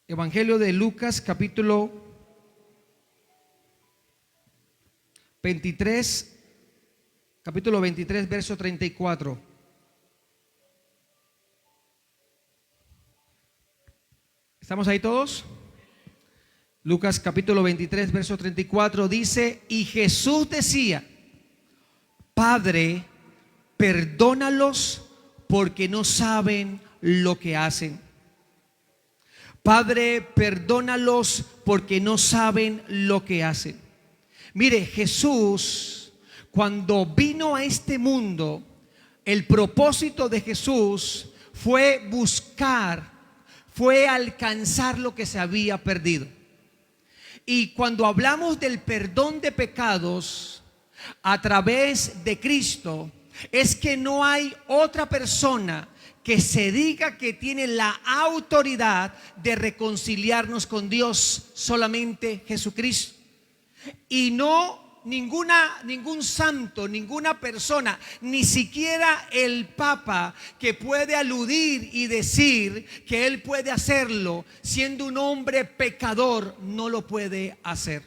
Evangelio de Lucas, capítulo 23, verso 34. ¿Estamos ahí todos? Lucas capítulo 23, verso 34 dice: y Jesús decía: Padre, perdónalos porque no saben lo que hacen. Padre, perdónalos porque no saben lo que hacen. Mire, Jesús, cuando vino a este mundo, el propósito de Jesús fue buscar, fue alcanzar lo que se había perdido. Y cuando hablamos del perdón de pecados a través de Cristo, es que no hay otra persona que se diga que tiene la autoridad de reconciliarnos con Dios, solamente Jesucristo. Y no ningún santo, ninguna persona, ni siquiera el Papa, que puede aludir y decir que él puede hacerlo siendo un hombre pecador, no lo puede hacer.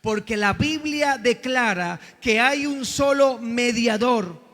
Porque la Biblia declara que hay un solo mediador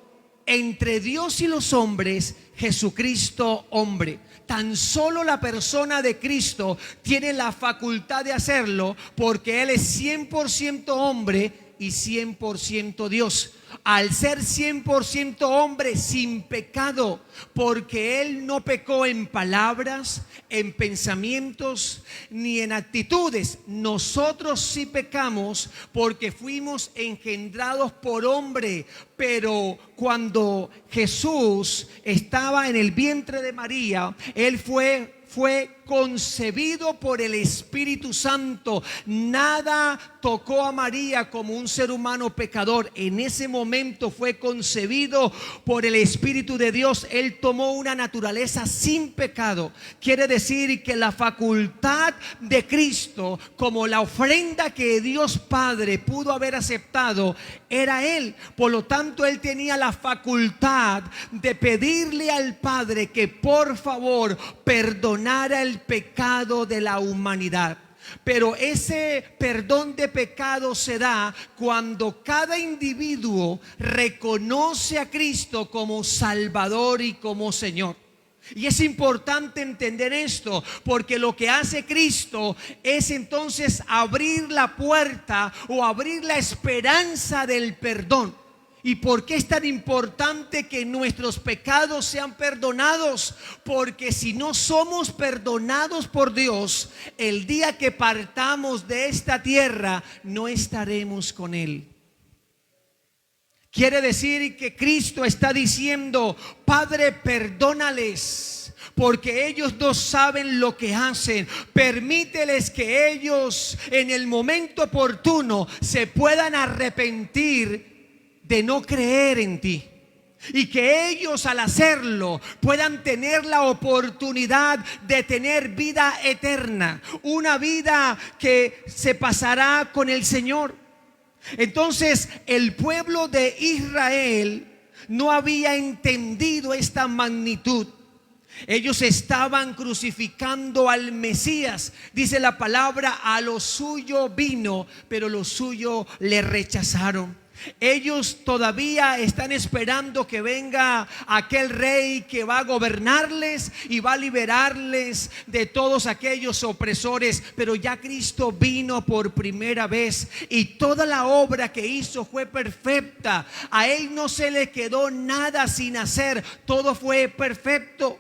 entre Dios y los hombres, Jesucristo hombre. Tan solo la persona de Cristo tiene la facultad de hacerlo, porque Él es 100% hombre y 100% Dios. Al ser 100% hombre sin pecado, porque Él no pecó en palabras, en pensamientos, ni en actitudes. Nosotros sí pecamos porque fuimos engendrados por hombre. Pero cuando Jesús estaba en el vientre de María, Él fue concebido por el Espíritu Santo. Nada tocó a María como un ser humano pecador. En ese momento fue concebido por el Espíritu de Dios. Él tomó una naturaleza sin pecado. Quiere decir que la facultad de Cristo, como la ofrenda que Dios Padre pudo haber aceptado, era Él. Por lo tanto, Él tenía la facultad de pedirle al Padre que por favor perdonara el pecado de la humanidad. Pero ese perdón de pecado se da cuando cada individuo reconoce a Cristo como Salvador y como Señor. Y es importante entender esto, porque lo que hace Cristo es entonces abrir la puerta o abrir la esperanza del perdón. ¿Y por qué es tan importante que nuestros pecados sean perdonados? Porque si no somos perdonados por Dios, el día que partamos de esta tierra, no estaremos con Él. Quiere decir que Cristo está diciendo: Padre, perdónales, porque ellos no saben lo que hacen. Permíteles que ellos en el momento oportuno se puedan arrepentir de no creer en ti, y que ellos al hacerlo puedan tener la oportunidad de tener vida eterna, una vida que se pasará con el Señor. Entonces el pueblo de Israel no había entendido esta magnitud. Ellos estaban crucificando al Mesías. Dice la palabra: a lo suyo vino, pero lo suyo le rechazaron. Ellos todavía están esperando que venga aquel rey que va a gobernarles y va a liberarles de todos aquellos opresores. Pero ya Cristo vino por primera vez y toda la obra que hizo fue perfecta. A Él no se le quedó nada sin hacer, todo fue perfecto.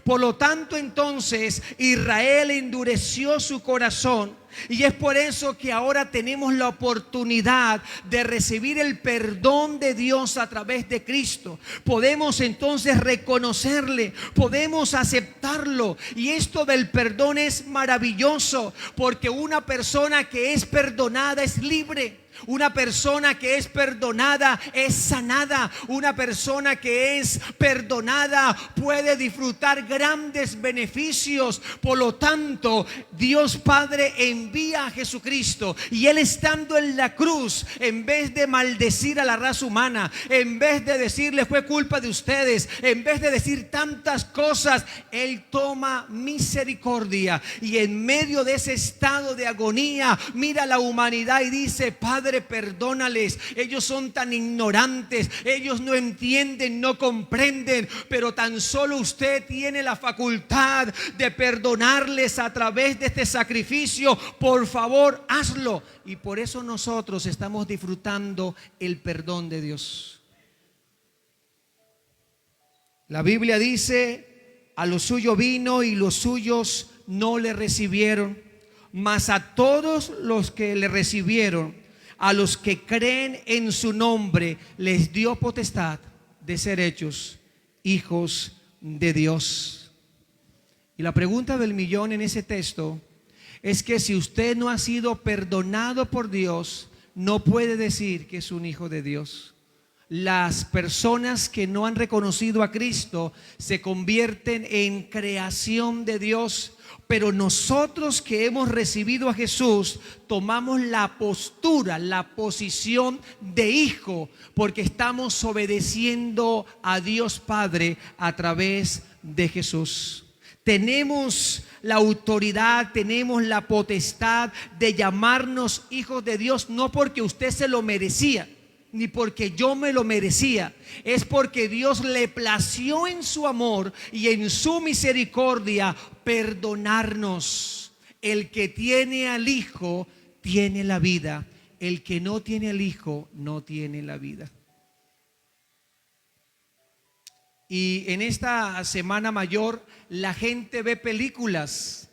Por lo tanto, entonces Israel endureció su corazón, y es por eso que ahora tenemos la oportunidad de recibir el perdón de Dios a través de Cristo. Podemos entonces reconocerle, podemos aceptarlo, y esto del perdón es maravilloso, porque una persona que es perdonada es libre. Una persona que es perdonada es sanada. Una persona que es perdonada puede disfrutar grandes beneficios. Por lo tanto, Dios Padre envía a Jesucristo. Y Él, estando en la cruz, en vez de maldecir a la raza humana, en vez de decirle fue culpa de ustedes, en vez de decir tantas cosas, Él toma misericordia. Y en medio de ese estado de agonía, mira a la humanidad y dice: Padre, perdónales, ellos son tan ignorantes, ellos no entienden, no comprenden, pero tan solo usted tiene la facultad de perdonarles a través de este sacrificio. Por favor, hazlo. Y por eso nosotros estamos disfrutando el perdón de Dios. La Biblia dice: a lo suyo vino y los suyos no le recibieron, mas a todos los que le recibieron, a los que creen en su nombre, les dio potestad de ser hechos hijos de Dios. Y la pregunta del millón en ese texto es que si usted no ha sido perdonado por Dios, no puede decir que es un hijo de Dios. Las personas que no han reconocido a Cristo se convierten en creación de Dios. Pero nosotros que hemos recibido a Jesús tomamos la postura, la posición de hijo, porque estamos obedeciendo a Dios Padre a través de Jesús. Tenemos la autoridad, tenemos la potestad de llamarnos hijos de Dios, no porque usted se lo merecía, ni porque yo me lo merecía. Es porque Dios le plació en su amor y en su misericordia perdonarnos. El que tiene al Hijo tiene la vida. El que no tiene al Hijo no tiene la vida. Y en esta Semana Mayor la gente ve películas.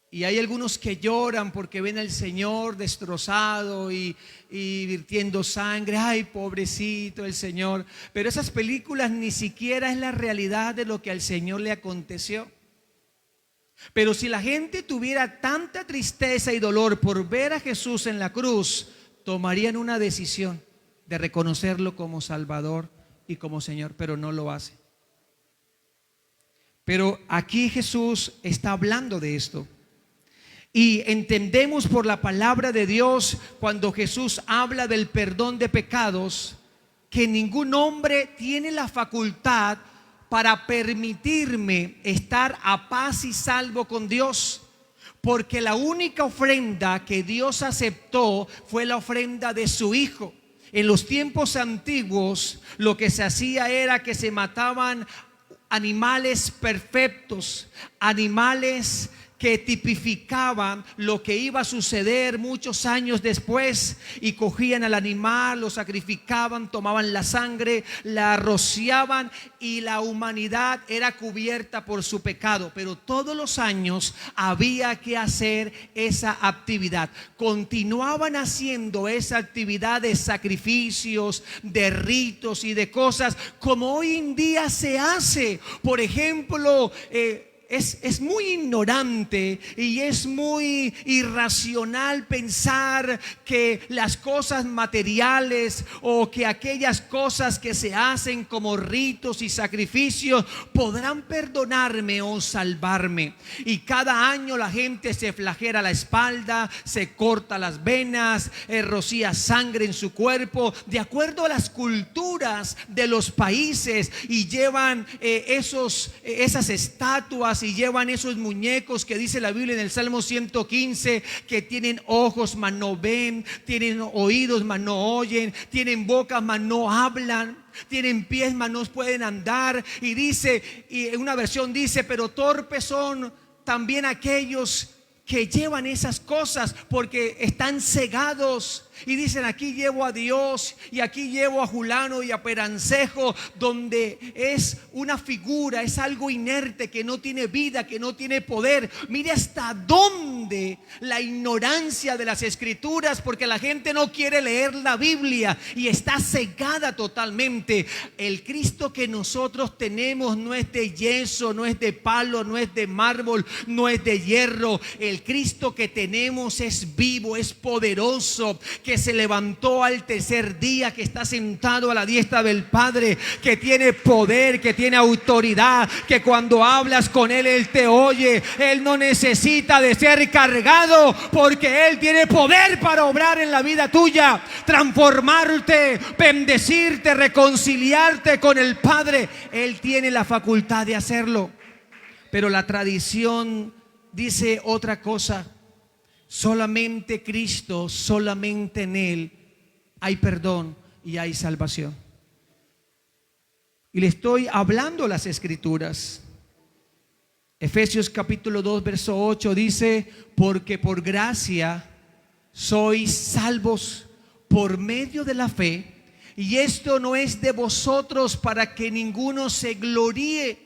Y hay algunos que lloran porque ven al Señor destrozado y virtiendo sangre. Ay, pobrecito el Señor. Pero esas películas ni siquiera es la realidad de lo que al Señor le aconteció. Pero si la gente tuviera tanta tristeza y dolor por ver a Jesús en la cruz, tomarían una decisión de reconocerlo como Salvador y como Señor, pero no lo hace. Pero aquí Jesús está hablando de esto. Y entendemos por la palabra de Dios, cuando Jesús habla del perdón de pecados, que ningún hombre tiene la facultad para permitirme estar a paz y salvo con Dios. Porque la única ofrenda que Dios aceptó fue la ofrenda de su Hijo. En los tiempos antiguos lo que se hacía era que se mataban animales perfectos, animales que tipificaban lo que iba a suceder muchos años después, y cogían al animal, lo sacrificaban, tomaban la sangre, la rociaban y la humanidad era cubierta por su pecado. Pero todos los años había que hacer esa actividad. Continuaban haciendo esa actividad de sacrificios, de ritos y de cosas como hoy en día se hace. Por ejemplo, es muy ignorante y es muy irracional pensar que las cosas materiales o que aquellas cosas que se hacen como ritos y sacrificios podrán perdonarme o salvarme. Y cada año la gente se flagela la espalda, se corta las venas, rocía sangre en su cuerpo de acuerdo a las culturas de los países, y llevan esas estatuas y llevan esos muñecos que dice la Biblia en el Salmo 115 que tienen ojos mas no ven, tienen oídos mas no oyen, tienen boca mas no hablan, tienen pies mas no pueden andar. Y dice, y en una versión dice, pero torpes son también aquellos que llevan esas cosas porque están cegados. Y dicen, aquí llevo a Dios y aquí llevo a Julano y a Perancejo, donde es una figura, es algo inerte que no tiene vida, que no tiene poder. Mire hasta dónde la ignorancia de las escrituras, porque la gente no quiere leer la Biblia y está cegada totalmente. El Cristo que nosotros tenemos no es de yeso, no es de palo, no es de mármol, no es de hierro. El Cristo que tenemos es vivo, es poderoso, que se levantó al tercer día, que está sentado a la diestra del Padre, que tiene poder, que tiene autoridad, que cuando hablas con Él te oye. Él no necesita de ser cargado, porque Él tiene poder para obrar en la vida tuya, transformarte, bendecirte, reconciliarte con el Padre. Él tiene la facultad de hacerlo. Pero la tradición dice otra cosa. Solamente Cristo, solamente en Él hay perdón y hay salvación. Y le estoy hablando las Escrituras. Efesios capítulo 2 verso 8 dice: porque por gracia sois salvos por medio de la fe, y esto no es de vosotros para que ninguno se gloríe.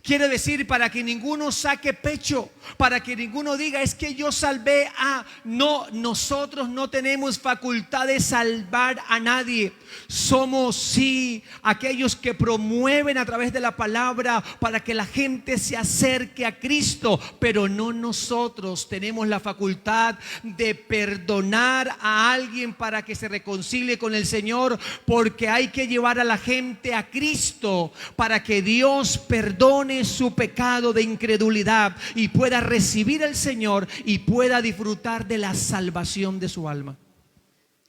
Quiere decir, para que ninguno saque pecho, para que ninguno diga: es que yo salvé a... No, nosotros no tenemos facultad de salvar a nadie. Somos sí aquellos que promueven a través de la palabra para que la gente se acerque a Cristo, pero no nosotros tenemos la facultad de perdonar a alguien para que se reconcilie con el Señor, porque hay que llevar a la gente a Cristo para que Dios perdone su pecado de incredulidad y pueda recibir al Señor y pueda disfrutar de la salvación de su alma.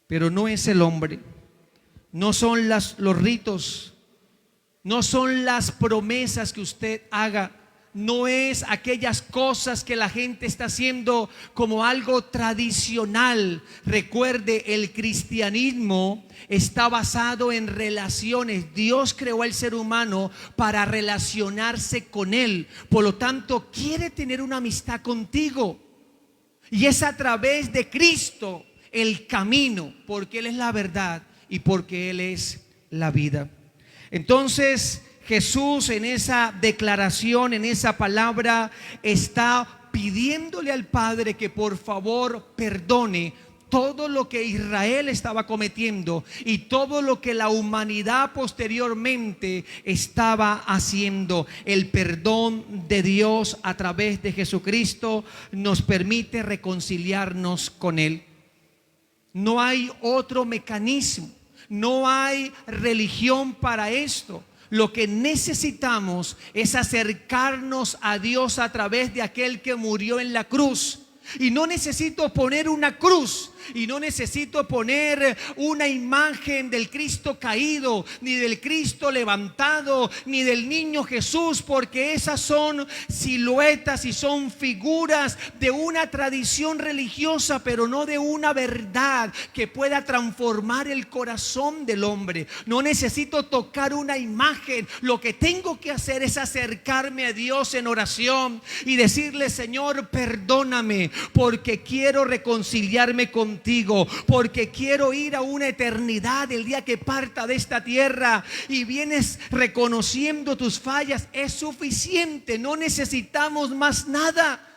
Pero no es el hombre, no son los ritos, no son las promesas que usted haga, no es aquellas cosas que la gente está haciendo como algo tradicional. Recuerde, el cristianismo está basado en relaciones. Dios creó al ser humano para relacionarse con Él. Por lo tanto, quiere tener una amistad contigo. Y es a través de Cristo el camino, porque Él es la verdad y porque Él es la vida. Entonces, Jesús en esa declaración, en esa palabra, está pidiéndole al Padre que por favor perdone todo lo que Israel estaba cometiendo y todo lo que la humanidad posteriormente estaba haciendo. El perdón de Dios a través de Jesucristo nos permite reconciliarnos con Él. No hay otro mecanismo, no hay religión para esto. Lo que necesitamos es acercarnos a Dios a través de aquel que murió en la cruz. Y no necesito poner una cruz, y no necesito poner una imagen del Cristo caído, ni del Cristo levantado, ni del niño Jesús, porque esas son siluetas y son figuras de una tradición religiosa, pero no de una verdad que pueda transformar el corazón del hombre. No necesito tocar una imagen. Lo que tengo que hacer es acercarme a Dios en oración y decirle: Señor, perdóname, porque quiero reconciliarme contigo, porque quiero ir a una eternidad el día que parta de esta tierra. Y vienes reconociendo tus fallas. Es suficiente, no necesitamos más nada.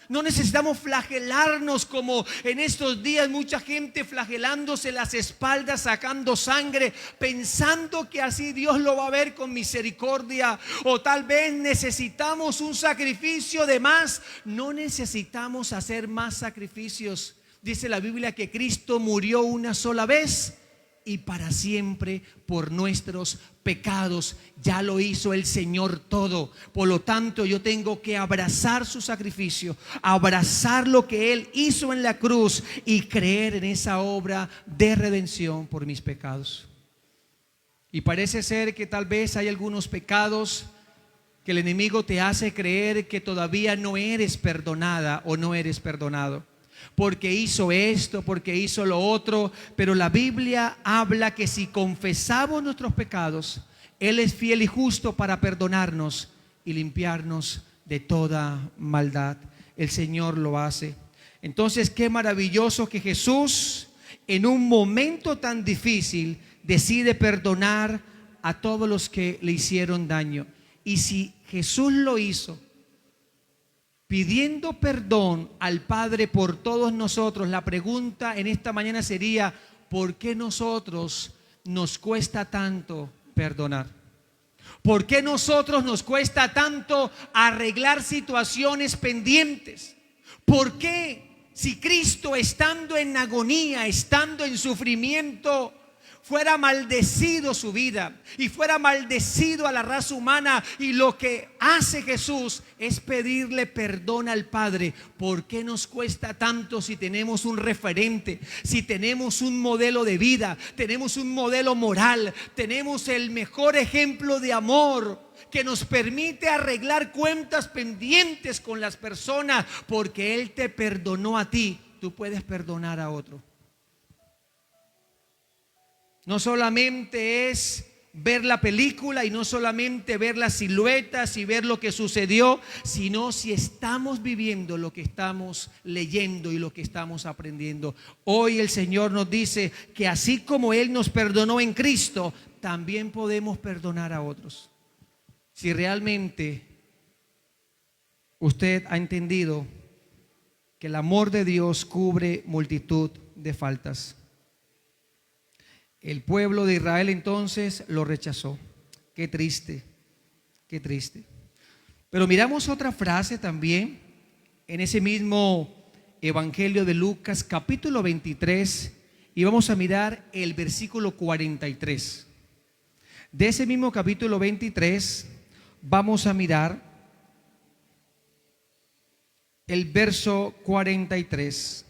No necesitamos flagelarnos como en estos días mucha gente flagelándose las espaldas, sacando sangre, pensando que así Dios lo va a ver con misericordia. O tal vez necesitamos un sacrificio de más. No necesitamos hacer más sacrificios. Dice la Biblia que Cristo murió una sola vez y para siempre por nuestros pecados. Ya lo hizo el Señor todo. Por lo tanto, yo tengo que abrazar su sacrificio, abrazar lo que Él hizo en la cruz y creer en esa obra de redención por mis pecados. Y parece ser que tal vez hay algunos pecados que el enemigo te hace creer que todavía no eres perdonada o no eres perdonado, porque hizo esto, porque hizo lo otro. Pero la Biblia habla que si confesamos nuestros pecados, Él es fiel y justo para perdonarnos y limpiarnos de toda maldad. El Señor lo hace. Entonces, qué maravilloso que Jesús, en un momento tan difícil, decide perdonar a todos los que le hicieron daño. Y si Jesús lo hizo, pidiendo perdón al Padre por todos nosotros, la pregunta en esta mañana sería: ¿por qué nosotros nos cuesta tanto perdonar? ¿Por qué nosotros nos cuesta tanto arreglar situaciones pendientes? ¿Por qué? si Cristo, estando en agonía, estando en sufrimiento, fuera maldecido su vida y fuera maldecido a la raza humana, y lo que hace Jesús es pedirle perdón al Padre? ¿Por qué nos cuesta tanto si tenemos un referente, si tenemos un modelo de vida, tenemos un modelo moral, tenemos el mejor ejemplo de amor que nos permite arreglar cuentas pendientes con las personas? Porque Él te perdonó a ti, tú puedes perdonar a otro. No solamente es ver la película y no solamente ver las siluetas y ver lo que sucedió, sino si estamos viviendo lo que estamos leyendo y lo que estamos aprendiendo. Hoy el Señor nos dice que así como Él nos perdonó en Cristo, también podemos perdonar a otros. Si realmente usted ha entendido que el amor de Dios cubre multitud de faltas. El pueblo de Israel entonces lo rechazó. Qué triste, qué triste. Pero miramos otra frase también en ese mismo Evangelio de Lucas, capítulo 23, y vamos a mirar el versículo 43. De ese mismo capítulo 23 vamos a mirar el verso 43.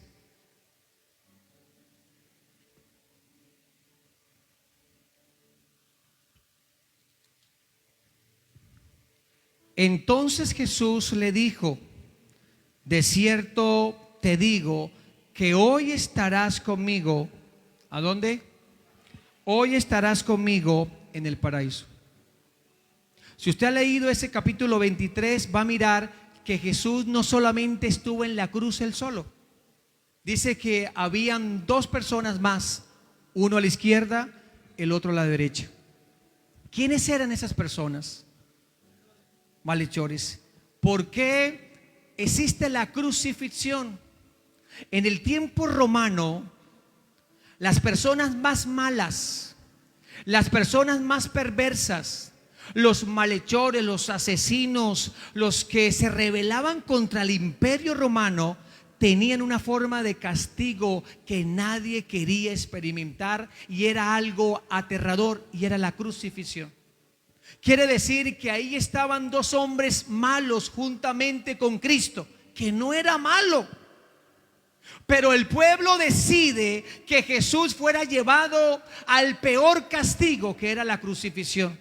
Entonces Jesús le dijo: de cierto te digo que hoy estarás conmigo. ¿A dónde? Hoy estarás conmigo en el paraíso. Si usted ha leído ese capítulo 23, va a mirar que Jesús no solamente estuvo en la cruz él solo. Dice que habían dos personas más, uno a la izquierda, el otro a la derecha. ¿Quiénes eran esas personas? Malhechores. ¿Por qué existe la crucifixión? En el tiempo romano, las personas más malas, las personas más perversas, los malhechores, los asesinos, los que se rebelaban contra el imperio romano, tenían una forma de castigo que nadie quería experimentar, y era algo aterrador, y era la crucifixión. Quiere decir que ahí estaban dos hombres malos juntamente con Cristo, que no era malo. Pero el pueblo decide que Jesús fuera llevado al peor castigo, que era la crucifixión.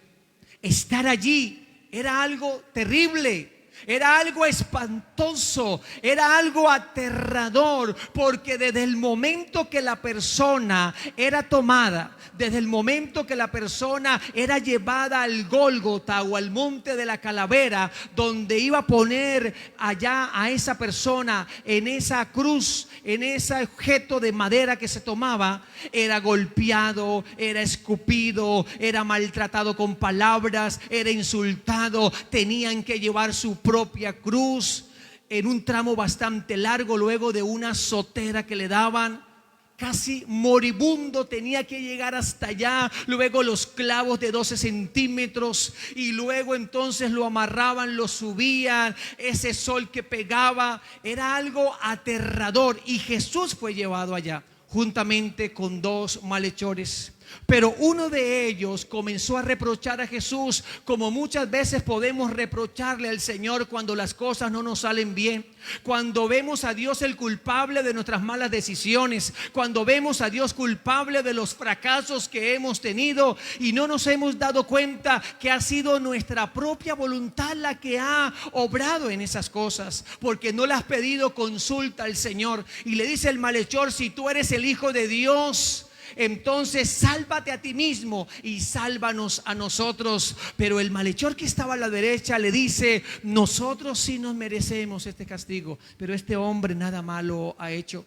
Estar allí era algo terrible. Era algo espantoso, era algo aterrador, porque desde el momento que la persona era tomada, desde el momento que la persona era llevada al Gólgota o al monte de la calavera, donde iba a poner allá a esa persona en esa cruz, en ese objeto de madera que se tomaba, era golpeado, era escupido, era maltratado con palabras, era insultado, tenían que llevar su propia cruz en un tramo bastante largo, luego de una azotera que le daban. Casi moribundo tenía que llegar hasta allá, luego los clavos de 12 centímetros, y luego entonces lo amarraban, lo subían, ese sol que pegaba, era algo aterrador. Y Jesús fue llevado allá juntamente con dos malhechores. Pero uno de ellos comenzó a reprochar a Jesús, como muchas veces podemos reprocharle al Señor cuando las cosas no nos salen bien, cuando vemos a Dios el culpable de nuestras malas decisiones, cuando vemos a Dios culpable de los fracasos que hemos tenido y no nos hemos dado cuenta que ha sido nuestra propia voluntad la que ha obrado en esas cosas, porque no le has pedido consulta al Señor. Y le dice el malhechor: si tú eres el Hijo de Dios, entonces sálvate a ti mismo y sálvanos a nosotros. Pero el malhechor que estaba a la derecha le dice: nosotros sí nos merecemos este castigo, pero este hombre nada malo ha hecho.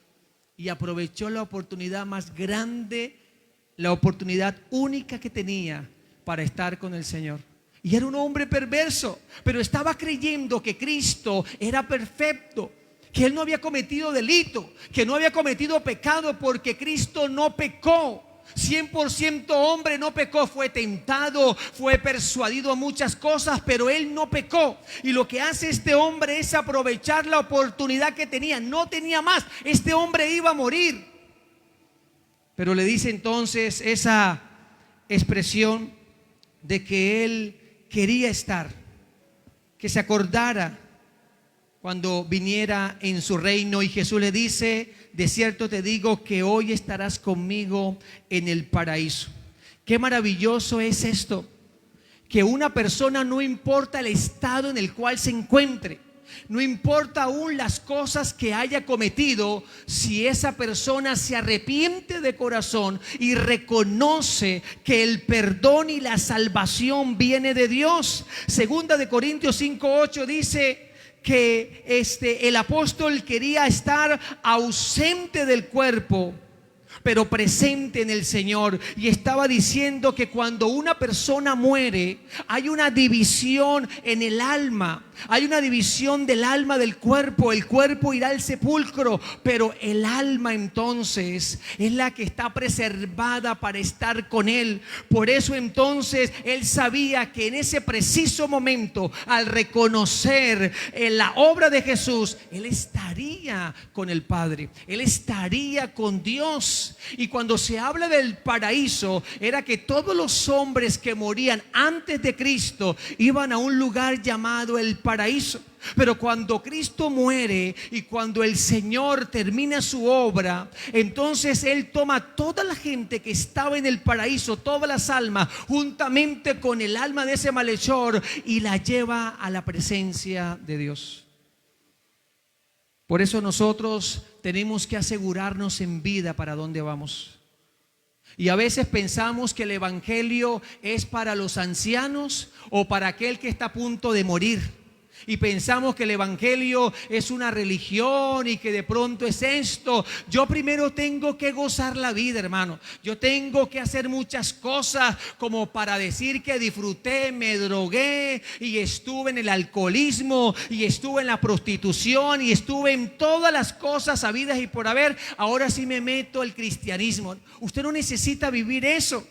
Y aprovechó la oportunidad más grande, la oportunidad única que tenía para estar con el Señor. Y era un hombre perverso, pero estaba creyendo que Cristo era perfecto, que Él no había cometido delito, que no había cometido pecado, porque Cristo no pecó. 100% hombre, no pecó. Fue tentado, fue persuadido a muchas cosas, pero él no pecó. Y lo que hace este hombre es aprovechar la oportunidad que tenía. No tenía más. Este hombre iba a morir. Pero le dice entonces esa expresión de que él quería estar, que se acordara cuando viniera en su reino. Y Jesús le dice: de cierto te digo que hoy estarás conmigo en el paraíso. Qué maravilloso es esto, que una persona, no importa el estado en el cual se encuentre, no importa aún las cosas que haya cometido, si esa persona se arrepiente de corazón y reconoce que el perdón y la salvación viene de Dios. Segunda de Corintios 5:8 dice que el apóstol quería estar ausente del cuerpo, pero presente en el Señor. Y estaba diciendo que cuando una persona muere, hay una división en el alma. Hay una división del alma del cuerpo. El cuerpo irá al sepulcro, pero el alma entonces es la que está preservada para estar con Él. Por eso entonces él sabía que en ese preciso momento, al reconocer la obra de Jesús, él estaría con el Padre, él estaría con Dios. Y cuando se habla del paraíso, era que todos los hombres que morían antes de Cristo iban a un lugar llamado el paraíso. Pero cuando Cristo muere y cuando el Señor termina su obra, entonces Él toma toda la gente que estaba en el paraíso, todas las almas, juntamente con el alma de ese malhechor, y la lleva a la presencia de Dios. Por eso nosotros tenemos que asegurarnos en vida para dónde vamos. Y a veces pensamos que el evangelio es para los ancianos o para aquel que está a punto de morir. Y pensamos que el evangelio es una religión y que de pronto es esto. Yo primero tengo que gozar la vida, hermano. Yo tengo que hacer muchas cosas como para decir que disfruté, me drogué y estuve en el alcoholismo y estuve en la prostitución y estuve en todas las cosas habidas y por haber. Ahora sí me meto al cristianismo. Usted no necesita vivir eso.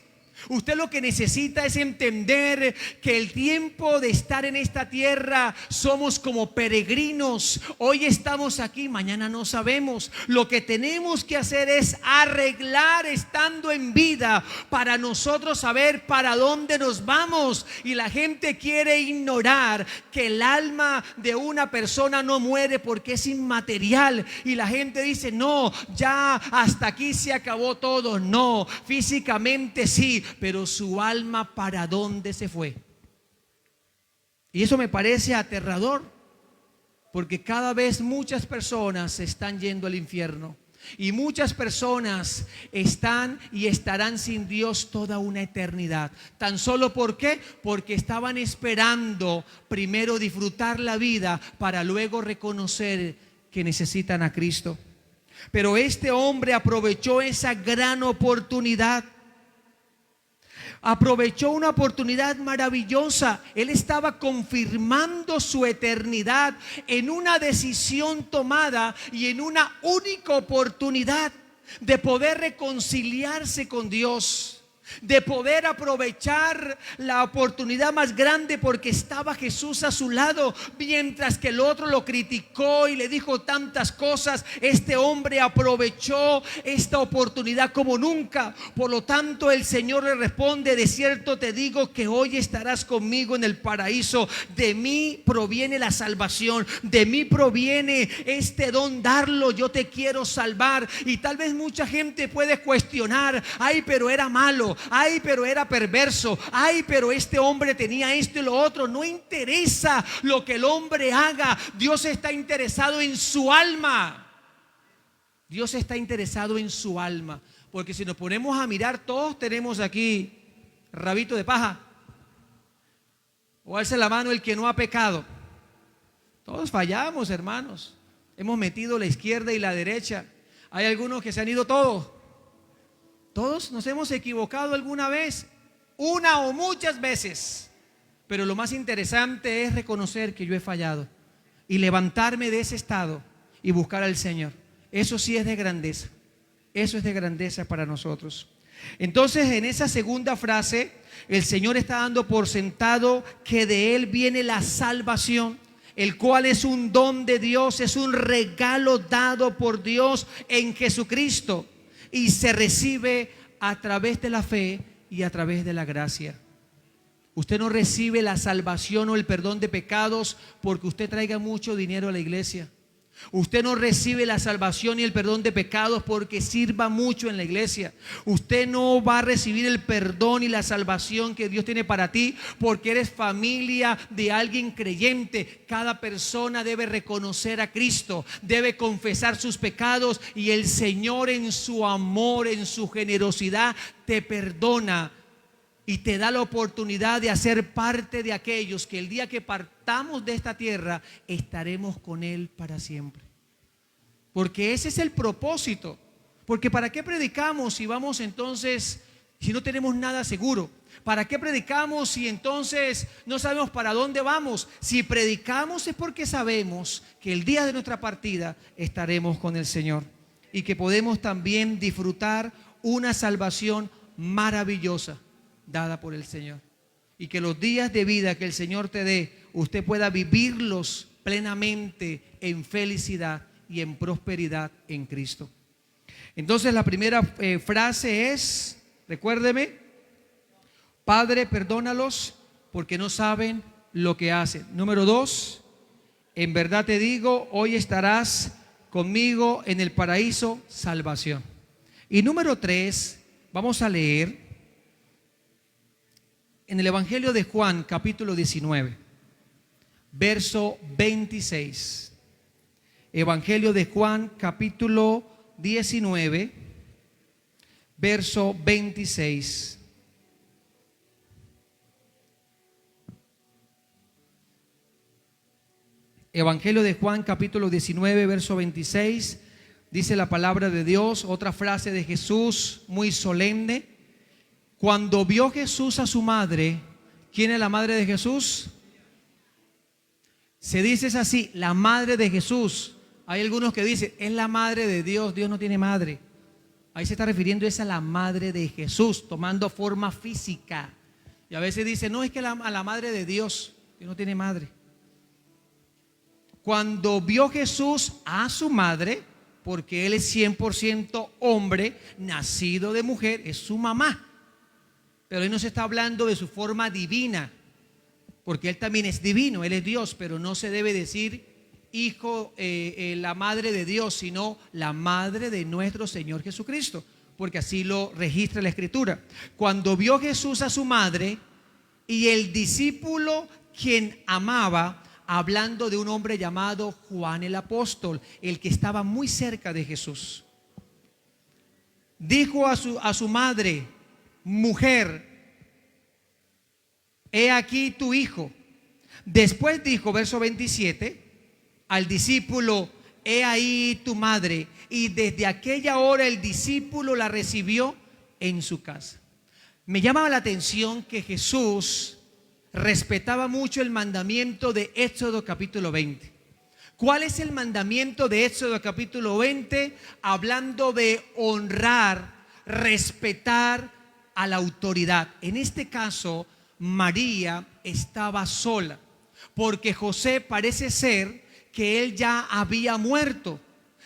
Usted lo que necesita es entender que el tiempo de estar en esta tierra somos como peregrinos. Hoy estamos aquí, mañana no sabemos. Lo que tenemos que hacer es arreglar estando en vida para nosotros saber para dónde nos vamos. Y la gente quiere ignorar que el alma de una persona no muere porque es inmaterial. Y la gente dice: no, ya hasta aquí se acabó todo. No, físicamente sí, pero su alma, ¿para dónde se fue? Y eso me parece aterrador, porque cada vez muchas personas se están yendo al infierno. Y muchas personas están y estarán sin Dios toda una eternidad. ¿Tan solo por qué? Porque estaban esperando primero disfrutar la vida para luego reconocer que necesitan a Cristo. Pero este hombre aprovechó esa gran oportunidad. Aprovechó una oportunidad maravillosa. Él estaba confirmando su eternidad en una decisión tomada y en una única oportunidad de poder reconciliarse con Dios, de poder aprovechar la oportunidad más grande porque estaba Jesús a su lado. Mientras que el otro lo criticó y le dijo tantas cosas, este hombre aprovechó esta oportunidad como nunca. Por lo tanto, el Señor le responde: de cierto te digo que hoy estarás conmigo en el paraíso. De mí proviene la salvación, de mí proviene este don darlo. Yo te quiero salvar. Y tal vez mucha gente puede cuestionar: ay, pero era malo, ay, pero era perverso, ay, pero este hombre tenía esto y lo otro. No interesa lo que el hombre haga. Dios está interesado en su alma. Dios está interesado en su alma. Porque si nos ponemos a mirar, todos tenemos aquí rabito de paja. O alce la mano el que no ha pecado. Todos fallamos, hermanos. Hemos metido la izquierda y la derecha. Hay algunos que se han ido todos. Todos nos hemos equivocado alguna vez, una o muchas veces. Pero lo más interesante es reconocer que yo he fallado y levantarme de ese estado y buscar al Señor. Eso sí es de grandeza. Eso es de grandeza para nosotros. Entonces, en esa segunda frase, el Señor está dando por sentado que de Él viene la salvación, el cual es un don de Dios, es un regalo dado por Dios en Jesucristo y se recibe a través de la fe y a través de la gracia. Usted no recibe la salvación o el perdón de pecados porque usted traiga mucho dinero a la iglesia. Usted no recibe la salvación y el perdón de pecados porque sirva mucho en la iglesia. Usted no va a recibir el perdón y la salvación que Dios tiene para ti porque eres familia de alguien creyente. Cada persona debe reconocer a Cristo, debe confesar sus pecados y el Señor en su amor, en su generosidad te perdona y te da la oportunidad de hacer parte de aquellos que el día que partamos de esta tierra estaremos con Él para siempre. Porque ese es el propósito. Porque ¿para qué predicamos si vamos entonces, si no tenemos nada seguro? ¿Para qué predicamos si entonces no sabemos para dónde vamos? Si predicamos es porque sabemos que el día de nuestra partida estaremos con el Señor y que podemos también disfrutar una salvación maravillosa dada por el Señor, y que los días de vida que el Señor te dé, usted pueda vivirlos plenamente en felicidad y en prosperidad en Cristo. Entonces la primera frase es, recuérdeme: Padre, perdónalos porque no saben lo que hacen. Número 2, en verdad te digo, hoy estarás conmigo en el paraíso, salvación. Y número 3, vamos a leer en el Evangelio de Juan, capítulo 19, verso 26. Evangelio de Juan, capítulo 19, verso 26. Evangelio de Juan, capítulo 19, verso 26. Dice la palabra de Dios, otra frase de Jesús muy solemne. Cuando vio Jesús a su madre, ¿quién es la madre de Jesús? Se dice es así, la madre de Jesús. Hay algunos que dicen, es la madre de Dios, Dios no tiene madre. Ahí se está refiriendo a la madre de Jesús, tomando forma física. Y a veces dice, no, es que a la madre de Dios, Dios no tiene madre. Cuando vio Jesús a su madre, porque Él es 100% hombre, nacido de mujer, es su mamá. Pero Él no se está hablando de su forma divina, porque Él también es divino, Él es Dios, pero no se debe decir hijo, la madre de Dios, sino la madre de nuestro Señor Jesucristo, porque así lo registra la Escritura. Cuando vio Jesús a su madre y el discípulo quien amaba, hablando de un hombre llamado Juan el apóstol, el que estaba muy cerca de Jesús, dijo a su madre: mujer, he aquí tu hijo. Después dijo, verso 27, al discípulo: he ahí tu madre. Y desde aquella hora el discípulo la recibió en su casa. Me llama la atención que Jesús respetaba mucho el mandamiento de Éxodo capítulo 20. ¿Cuál es el mandamiento de Éxodo capítulo 20? Hablando de honrar, respetar a la autoridad. En este caso, María estaba sola, porque José parece ser que él ya había muerto,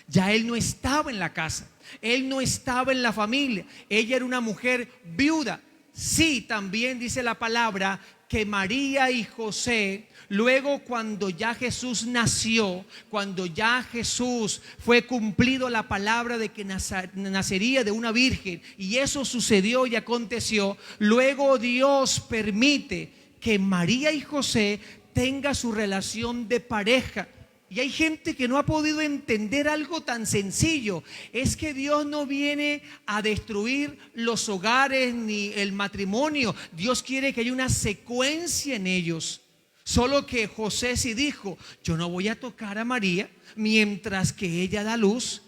ya él no estaba en la casa, él no estaba en la familia, ella era una mujer viuda. Sí, también dice la palabra que María y José, luego cuando ya Jesús nació, cuando ya Jesús fue cumplido la palabra de que nacería de una virgen, y eso sucedió y aconteció, luego Dios permite que María y José tengan su relación de pareja. Y hay gente que no ha podido entender algo tan sencillo. Es que Dios no viene a destruir los hogares ni el matrimonio. Dios quiere que haya una secuencia en ellos. Solo que José sí dijo: yo no voy a tocar a María mientras que ella da luz.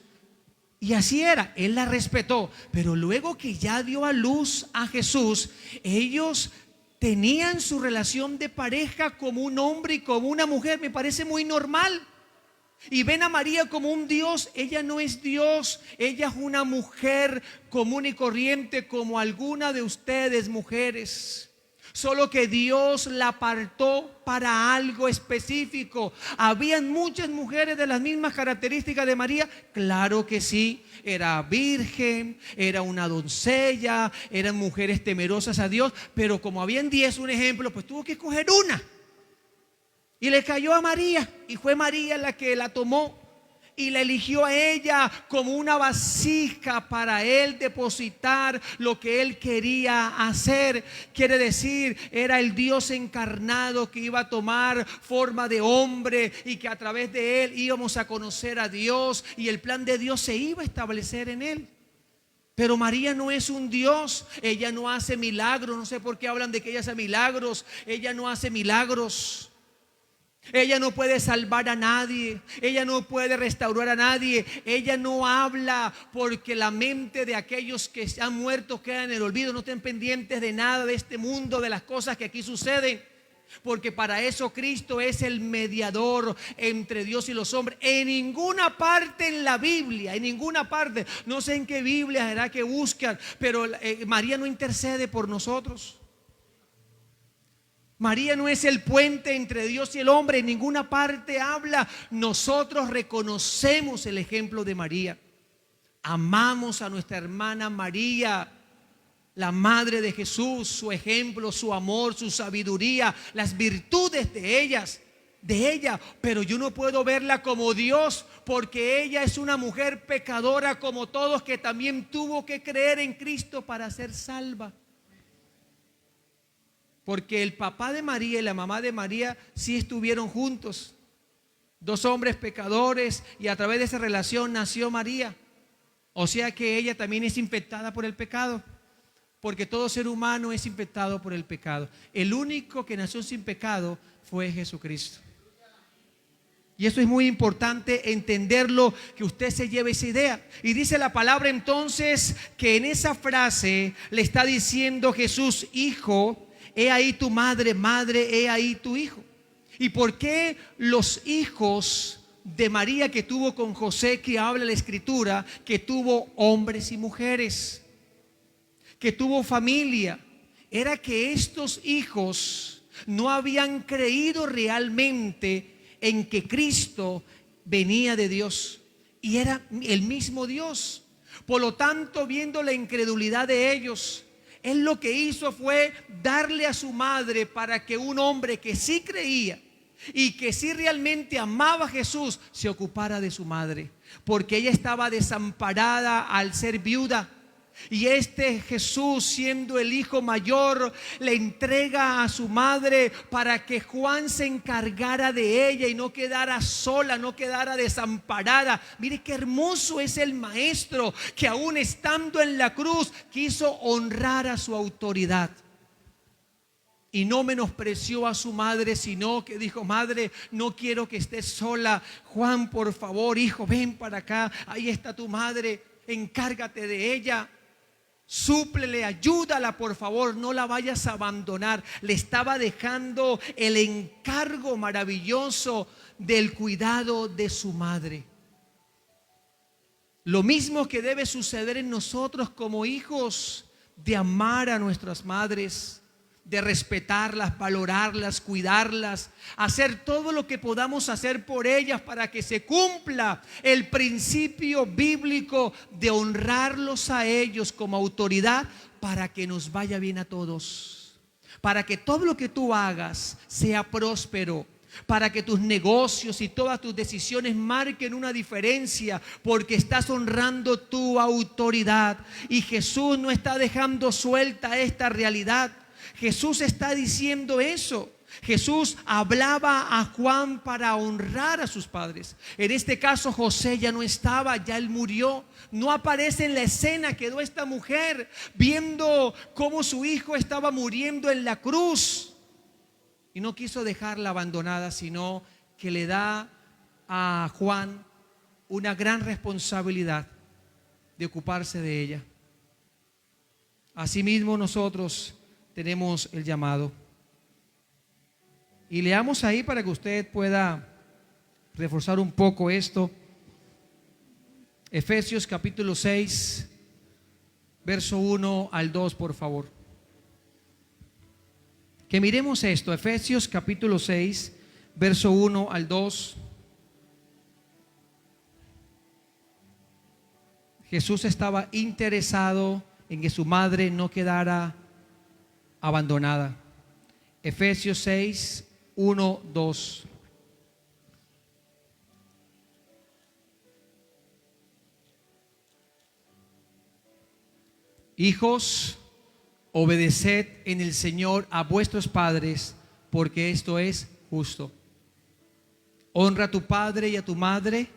Y así era, él la respetó. Pero luego que ya dio a luz a Jesús, ellos tenían su relación de pareja como un hombre y como una mujer. Me parece muy normal. Y ven a María como un Dios. Ella no es Dios. Ella es una mujer común y corriente como alguna de ustedes, mujeres. Solo que Dios la apartó para algo específico. ¿Habían muchas mujeres de las mismas características de María? Claro que sí. Era virgen, era una doncella, eran mujeres temerosas a Dios. Pero como habían 10, un ejemplo, pues tuvo que escoger una. Y le cayó a María, y fue María la que la tomó y la eligió a ella como una vasija para él depositar lo que él quería hacer. Quiere decir, era el Dios encarnado que iba a tomar forma de hombre y que a través de él íbamos a conocer a Dios y el plan de Dios se iba a establecer en él. Pero María no es un Dios. Ella no hace milagros. No sé por qué hablan de que ella hace milagros. Ella no hace milagros. Ella no puede salvar a nadie. Ella no puede restaurar a nadie. Ella no habla porque la mente de aquellos que se han muerto queda en el olvido. No estén pendientes de nada de este mundo, de las cosas que aquí suceden. Porque para eso Cristo es el mediador entre Dios y los hombres. En ninguna parte en la Biblia, en ninguna parte, no sé en qué Biblia será que buscan, pero María no intercede por nosotros. María no es el puente entre Dios y el hombre. En ninguna parte habla. Nosotros reconocemos el ejemplo de María. Amamos a nuestra hermana María, la madre de Jesús, su ejemplo, su amor, su sabiduría, las virtudes de ella. Pero yo no puedo verla como Dios, porque ella es una mujer pecadora como todos, que también tuvo que creer en Cristo para ser salva. Porque el papá de María y la mamá de María sí estuvieron juntos. Dos hombres pecadores, y a través de esa relación nació María. O sea que ella también es infectada por el pecado. Porque todo ser humano es infectado por el pecado. El único que nació sin pecado fue Jesucristo. Y eso es muy importante entenderlo, que usted se lleve esa idea. Y dice la palabra entonces que en esa frase le está diciendo Jesús: hijo, he ahí tu madre, madre, he ahí tu hijo. ¿Y por qué los hijos de María que tuvo con José, que habla la Escritura, que tuvo hombres y mujeres, que tuvo familia? Era que estos hijos no habían creído realmente en que Cristo venía de Dios y era el mismo Dios. Por lo tanto, viendo la incredulidad de ellos, él lo que hizo fue darle a su madre para que un hombre que sí creía y que sí realmente amaba a Jesús se ocupara de su madre, porque ella estaba desamparada al ser viuda. Y este Jesús, siendo el hijo mayor, le entrega a su madre para que Juan se encargara de ella y no quedara sola, no quedara desamparada. Mire qué hermoso es el maestro, que aún estando en la cruz quiso honrar a su autoridad. Y no menospreció a su madre, sino que dijo: madre, no quiero que estés sola. Juan, por favor, hijo, ven para acá. Ahí está tu madre, encárgate de ella. Súplele, ayúdala, por favor, no la vayas a abandonar. Le estaba dejando el encargo maravilloso del cuidado de su madre. Lo mismo que debe suceder en nosotros como hijos, de amar a nuestras madres, de respetarlas, valorarlas, cuidarlas, hacer todo lo que podamos hacer por ellas para que se cumpla el principio bíblico de honrarlos a ellos como autoridad, para que nos vaya bien a todos, para que todo lo que tú hagas sea próspero, para que tus negocios y todas tus decisiones marquen una diferencia, porque estás honrando tu autoridad. Y Jesús no está dejando suelta esta realidad. Jesús está diciendo eso. Jesús hablaba a Juan para honrar a sus padres. En este caso José ya no estaba, ya él murió. No aparece en la escena. Quedó esta mujer viendo cómo su hijo estaba muriendo en la cruz, y no quiso dejarla abandonada, sino que le da a Juan una gran responsabilidad de ocuparse de ella. Asimismo nosotros tenemos el llamado. Y leamos ahí para que usted pueda reforzar un poco esto. Efesios capítulo 6, verso 1 al 2, por favor. Que miremos esto, Efesios capítulo 6, verso 1 al 2. Jesús estaba interesado en que su madre no quedara abandonada. Efesios 6, 1, 2. Hijos, obedeced en el Señor a vuestros padres, porque esto es justo. Honra a tu padre y a tu madre,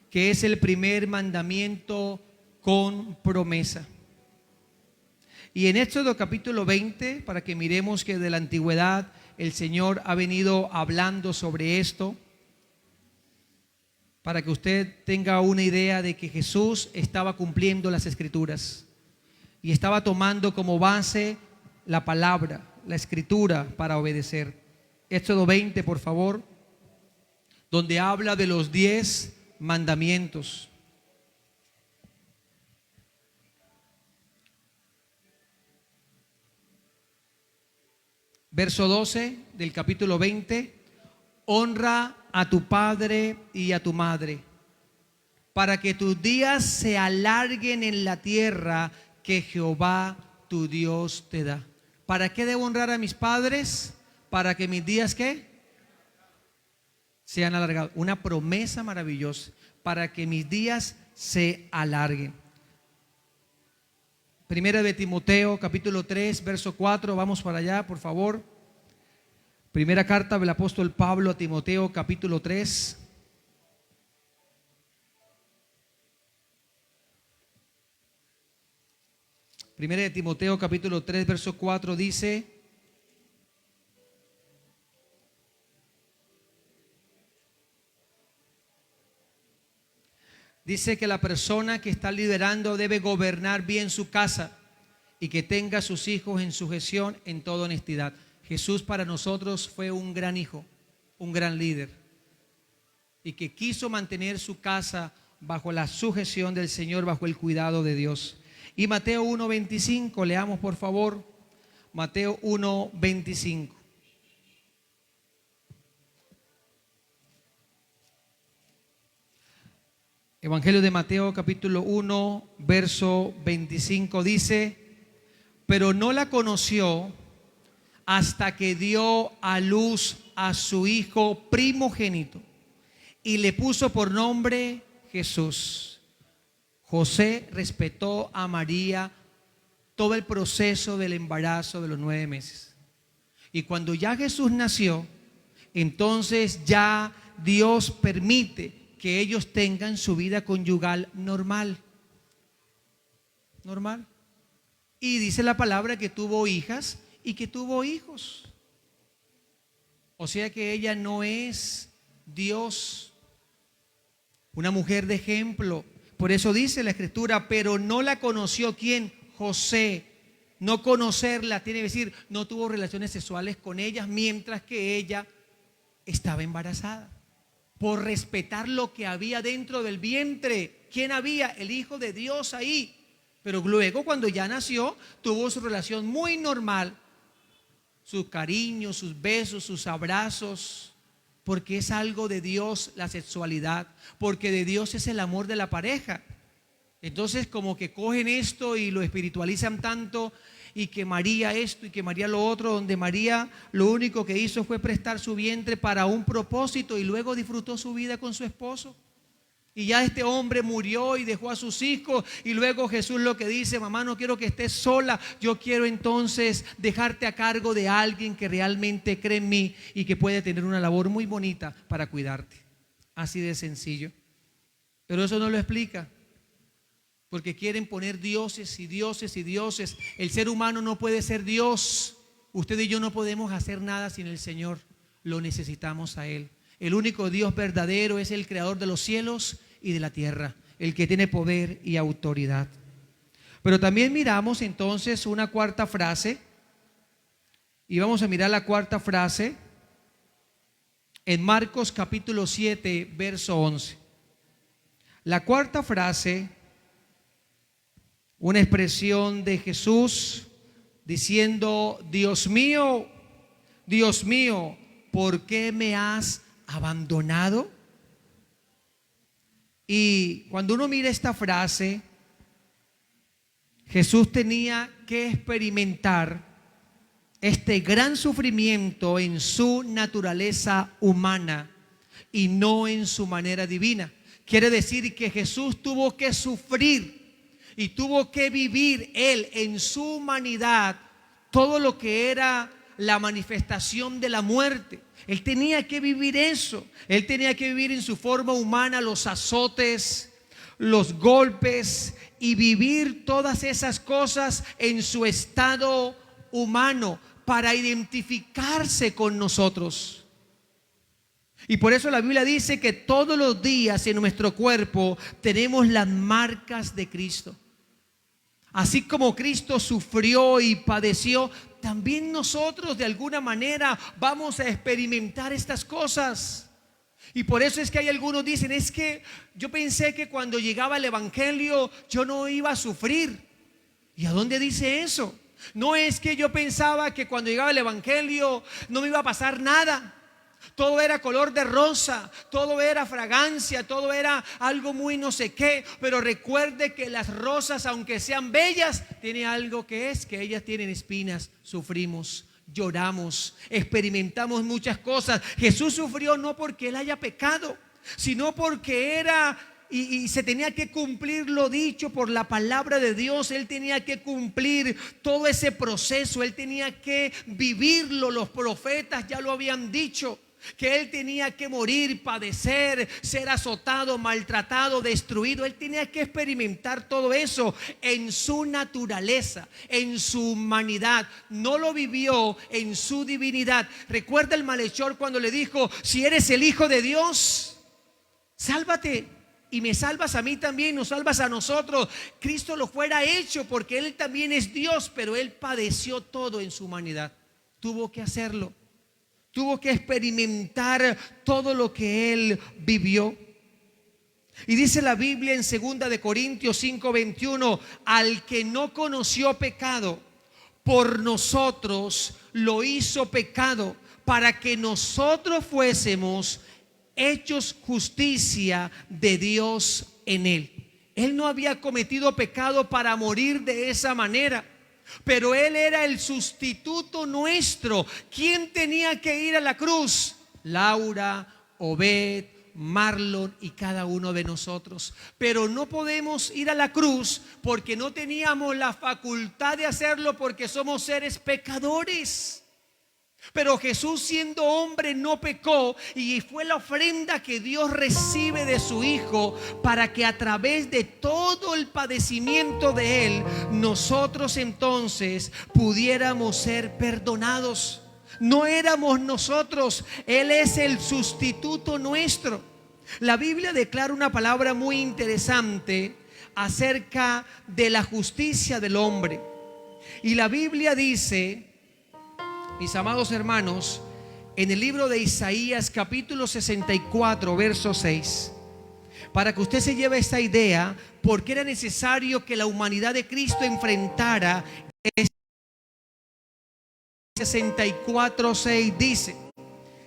que es el primer mandamiento con promesa. Y en Éxodo capítulo 20, para que miremos que de la antigüedad el Señor ha venido hablando sobre esto, para que usted tenga una idea de que Jesús estaba cumpliendo las Escrituras y estaba tomando como base la palabra, la Escritura para obedecer. Éxodo 20, por favor, donde habla de los 10 mandamientos. Verso 12 del capítulo 20. Honra a tu padre y a tu madre, para que tus días se alarguen en la tierra que Jehová tu Dios te da. ¿Para qué debo honrar a mis padres? Para que mis días, ¿qué? Sean alargados. Una promesa maravillosa, para que mis días se alarguen. Primera de Timoteo, capítulo 3, verso 4. Vamos para allá, por favor. Primera carta del apóstol Pablo a Timoteo, capítulo 3. Primera de Timoteo, capítulo 3, verso 4 dice: dice que la persona que está liderando debe gobernar bien su casa y que tenga a sus hijos en sujeción en toda honestidad. Jesús para nosotros fue un gran hijo, un gran líder, y que quiso mantener su casa bajo la sujeción del Señor, bajo el cuidado de Dios. Y Mateo 1:25, leamos por favor, Mateo 1:25. Evangelio de Mateo capítulo 1, verso 25 dice: pero no la conoció hasta que dio a luz a su hijo primogénito y le puso por nombre Jesús. José respetó a María todo el proceso del embarazo de los 9 meses. Y cuando ya Jesús nació, entonces ya Dios permite que ellos tengan su vida conyugal normal. Normal. Y dice la palabra que tuvo hijas y que tuvo hijos. O sea que ella no es Dios, una mujer de ejemplo. Por eso dice la Escritura, pero no la conoció, ¿quién? José. No conocerla tiene que decir, no tuvo relaciones sexuales con ellas mientras que ella estaba embarazada, por respetar lo que había dentro del vientre. ¿Quién había? El Hijo de Dios ahí. Pero luego, cuando ya nació, tuvo su relación muy normal, sus cariños, sus besos, sus abrazos, porque es algo de Dios la sexualidad, porque de Dios es el amor de la pareja. Entonces como que cogen esto y lo espiritualizan tanto, y que María esto y que María lo otro, donde María lo único que hizo fue prestar su vientre para un propósito y luego disfrutó su vida con su esposo. Y ya este hombre murió y dejó a sus hijos, y luego Jesús lo que dice: mamá, no quiero que estés sola, yo quiero entonces dejarte a cargo de alguien que realmente cree en mí y que puede tener una labor muy bonita para cuidarte. Así de sencillo. Pero eso no lo explica, porque quieren poner dioses y dioses y dioses. El ser humano no puede ser Dios. Usted y yo no podemos hacer nada sin el Señor. Lo necesitamos a Él. El único Dios verdadero es el creador de los cielos y de la tierra, el que tiene poder y autoridad. Pero también miramos entonces una cuarta frase, y vamos a mirar la cuarta frase en Marcos capítulo 7, verso 11. La cuarta frase, una expresión de Jesús diciendo: Dios mío, ¿por qué me has abandonado? Y cuando uno mira esta frase, Jesús tenía que experimentar este gran sufrimiento en su naturaleza humana y no en su manera divina. Quiere decir que Jesús tuvo que sufrir y tuvo que vivir él en su humanidad todo lo que era la manifestación de la muerte. Él tenía que vivir eso. Él tenía que vivir en su forma humana los azotes, los golpes, y vivir todas esas cosas en su estado humano para identificarse con nosotros. Y por eso la Biblia dice que todos los días en nuestro cuerpo tenemos las marcas de Cristo. Así como Cristo sufrió y padeció, también nosotros de alguna manera vamos a experimentar estas cosas. Y por eso es que hay algunos dicen: es que yo pensé que cuando llegaba el evangelio yo no iba a sufrir. ¿Y a dónde dice eso? No es que yo pensaba que cuando llegaba el evangelio no me iba a pasar nada. Todo era color de rosa, todo era fragancia, todo era algo muy no sé qué. Pero recuerde que las rosas, aunque sean bellas, tienen algo que es que ellas tienen espinas. Sufrimos, lloramos, experimentamos muchas cosas. Jesús sufrió no porque él haya pecado, sino porque era y se tenía que cumplir lo dicho por la palabra de Dios. Él tenía que cumplir todo ese proceso, él tenía que vivirlo. Los profetas ya lo habían dicho, que él tenía que morir, padecer, ser azotado, maltratado, destruido. Él tenía que experimentar todo eso en su naturaleza, en su humanidad. No lo vivió en su divinidad. Recuerda el malhechor cuando le dijo: si eres el Hijo de Dios, sálvate y me salvas a mí también, nos salvas a nosotros. Cristo lo fuera hecho porque él también es Dios, pero él padeció todo en su humanidad. Tuvo que hacerlo. Tuvo que experimentar todo lo que él vivió. Y dice la Biblia en 2 de Corintios 5:21: al que no conoció pecado, por nosotros lo hizo pecado, para que nosotros fuésemos hechos justicia de Dios en él. Él no había cometido pecado para morir de esa manera, pero él era el sustituto nuestro. ¿Quién tenía que ir a la cruz? Laura, Obed, Marlon y cada uno de nosotros. Pero no podemos ir a la cruz porque no teníamos la facultad de hacerlo, porque somos seres pecadores. Pero Jesús, siendo hombre, no pecó, y fue la ofrenda que Dios recibe de su Hijo para que a través de todo el padecimiento de él, nosotros entonces pudiéramos ser perdonados. No éramos nosotros, él es el sustituto nuestro. La Biblia declara una palabra muy interesante acerca de la justicia del hombre. Y la Biblia dice, mis amados hermanos, en el libro de Isaías capítulo 64, verso 6, para que usted se lleve esta idea, porque era necesario que la humanidad de Cristo enfrentara. 64, 6 dice: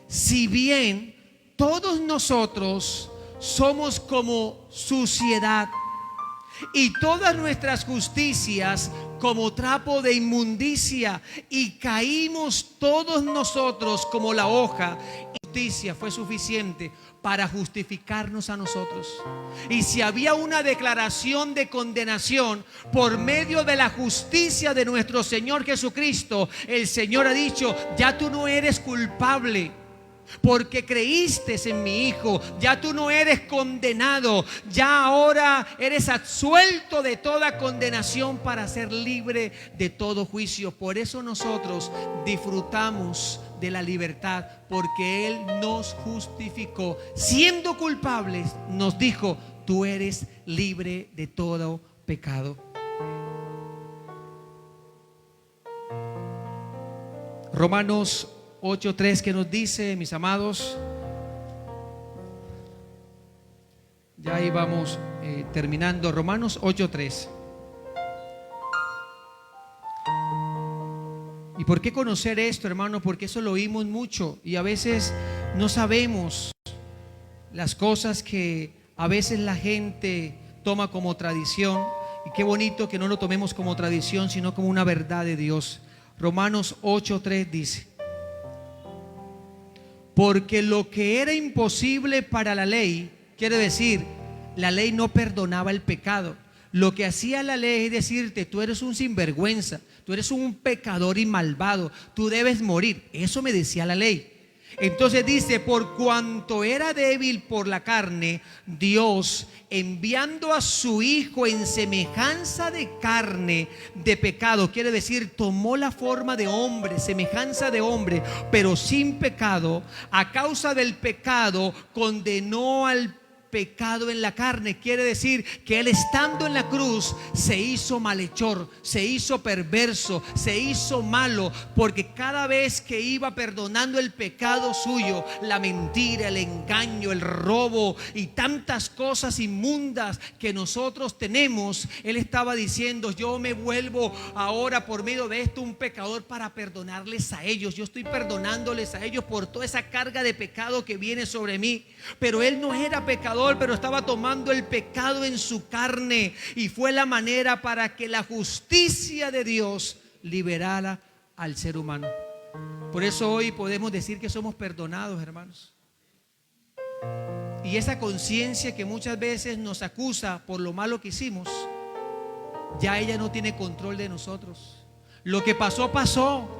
si bien todos nosotros somos como suciedad, y todas nuestras justicias como trapo de inmundicia, y caímos todos nosotros como la hoja, justicia fue suficiente para justificarnos a nosotros. Y si había una declaración de condenación, por medio de la justicia de nuestro Señor Jesucristo, el Señor ha dicho: ya tú no eres culpable, porque creíste en mi Hijo. Ya tú no eres condenado, ya ahora eres absuelto de toda condenación para ser libre de todo juicio. Por eso nosotros disfrutamos de la libertad, porque Él nos justificó. Siendo culpables, nos dijo: tú eres libre de todo pecado. Romanos 8:3, que nos dice, mis amados: ahí vamos terminando. Romanos 8:3. ¿Y por qué conocer esto, hermano? Porque eso lo oímos mucho y a veces no sabemos las cosas que a veces la gente toma como tradición. Y qué bonito que no lo tomemos como tradición, sino como una verdad de Dios. Romanos 8:3 dice: porque lo que era imposible para la ley, quiere decir, la ley no perdonaba el pecado. Lo que hacía la ley es decirte: tú eres un sinvergüenza, tú eres un pecador y malvado, tú debes morir. Eso me decía la ley. Entonces dice: por cuanto era débil por la carne, Dios, enviando a su Hijo en semejanza de carne de pecado, quiere decir, tomó la forma de hombre, semejanza de hombre, pero sin pecado, a causa del pecado condenó al pecado en la carne. Quiere decir que él, estando en la cruz, se hizo malhechor, se hizo perverso, se hizo malo, porque cada vez que iba perdonando el pecado suyo, la mentira, el engaño, el robo y tantas cosas inmundas que nosotros tenemos, él estaba diciendo: yo me vuelvo ahora por medio de esto un pecador para perdonarles a ellos. Yo estoy perdonándoles a ellos por toda esa carga de pecado que viene sobre mí. Pero él no era pecador, pero estaba tomando el pecado en su carne, y fue la manera para que la justicia de Dios liberara al ser humano. Por eso hoy podemos decir que somos perdonados, hermanos. Y esa conciencia que muchas veces nos acusa por lo malo que hicimos, ya ella no tiene control de nosotros. Lo que pasó, pasó.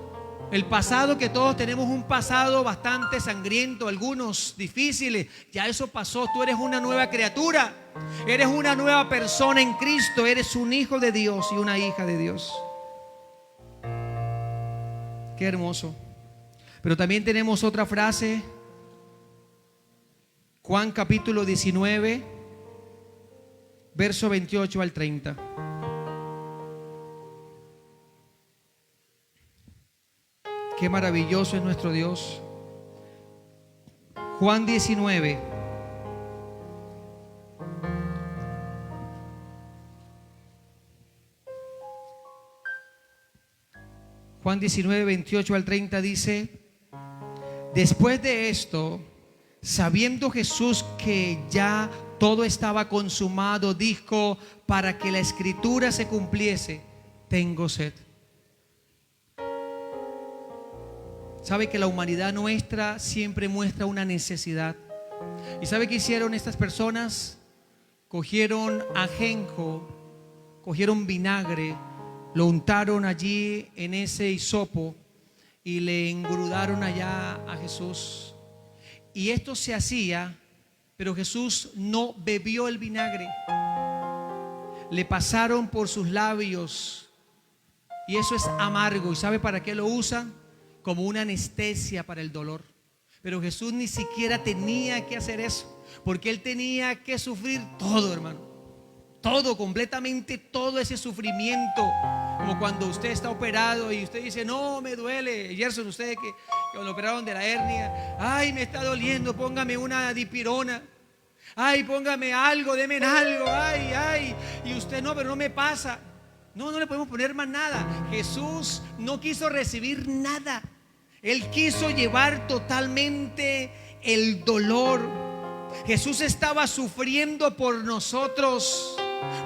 El pasado, que todos tenemos un pasado bastante sangriento, algunos difíciles, ya eso pasó. Tú eres una nueva criatura, eres una nueva persona en Cristo, eres un hijo de Dios y una hija de Dios. Qué hermoso. Pero también tenemos otra frase, Juan capítulo 19, verso 28 al 30. Qué maravilloso es nuestro Dios. Juan 19. Juan 19, 28 al 30 dice: después de esto, sabiendo Jesús que ya todo estaba consumado, dijo, para que la escritura se cumpliese: tengo sed. Sabe que la humanidad nuestra siempre muestra una necesidad. ¿Y sabe qué hicieron estas personas? Cogieron ajenjo, cogieron vinagre, lo untaron allí en ese hisopo y le engrudaron allá a Jesús. Y esto se hacía, pero Jesús no bebió el vinagre. Le pasaron por sus labios, y eso es amargo. ¿Y sabe para qué lo usan? Como una anestesia para el dolor. Pero Jesús ni siquiera tenía que hacer eso, porque él tenía que sufrir todo, hermano. Todo, completamente todo ese sufrimiento. Como cuando usted está operado y usted dice: no, me duele. Gerson, usted que lo operaron de la hernia: ay, me está doliendo, póngame una dipirona. Ay, póngame algo, deme algo. Ay, ay. Y usted: no, pero no me pasa. No le podemos poner más nada. Jesús no quiso recibir nada. Él quiso llevar totalmente el dolor. Jesús estaba sufriendo por nosotros,